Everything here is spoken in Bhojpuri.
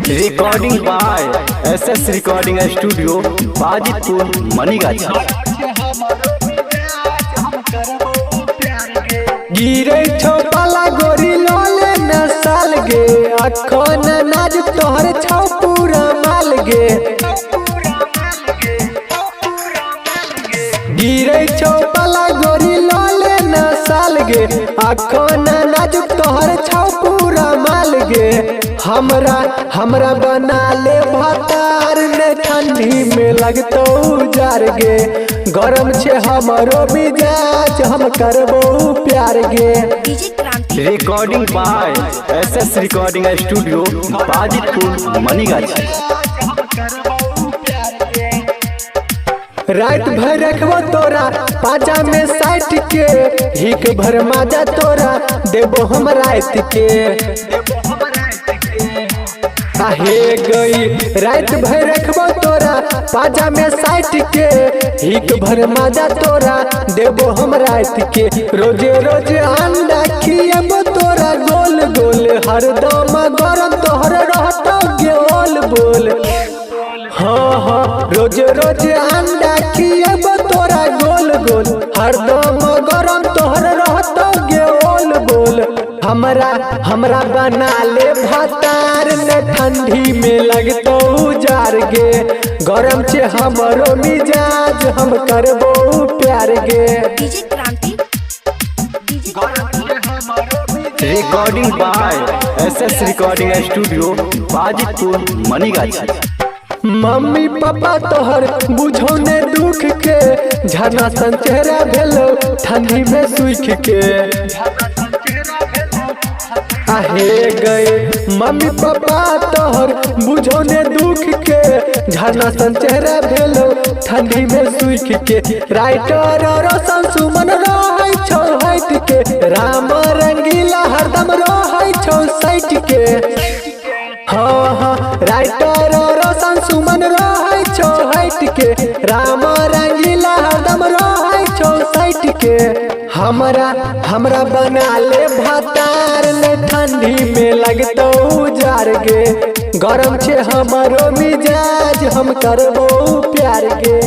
Recording by SS recording studio Bajitpur Manigachhi. गिरे छोपाला गोरी लोले न साल गे अखन नाज तोहर छौ पूरा माल गे। गिरे छोपाला गोरी लोले न साल गे अखन नाज तोहर छौ पूरा माल गे। हमरा बना ले भातार ने ठंडी में लगतो जार गे। गरम छे हमारो मिजाज हम करबो प्यार गे। Recording by SS recording studio Bajitpur Manigachhi. रात भर रखबो तोरा पाजा में साइट के हिक भर माजा तोरा देबो हम रात के। आहे गई रात भर रखबो तोरा पाजा में साइट के हिक भर माजा तोरा देबो हम रात के। रोजे रोजे अंडा खिएबो तोरा गोल गोल हरदम गरम तोहर रहतो गोल बोल। हाँ रोज रोज अंडा खिएबो तोरा गोल गोल हरदम गरम तोहर रहतो गोल बोल। हमरा बना ले भातार ने ठंडी में लगतो जार गे। गरम छे हमरो मिजाज हम करबो प्यार गे। Recording by SS recording studio Bajitpur Manigachhi. मम्मी पापा तोहर बुझो ने दुख के झरना सन चेहरा भेलो ठंडी में सूख के। आहे गए मम्मी पापा तोहर बुझो ने दुख के झरना सन चेहरा भेलो ठंडी में सूख के। राइटर रोशन सुमन रहै छौ हट के राम रंगीला हरदम रहै छौ साइट के। हाँ राइटर रोशन सुमन रहै छौ हट के राम रंगीला हरदम रहै छौ साइट के। हमरा बना ले भातार ने ठंडी में लगतो जार गे। गरम छे हमारो मिजाज हम करबो प्यार गे।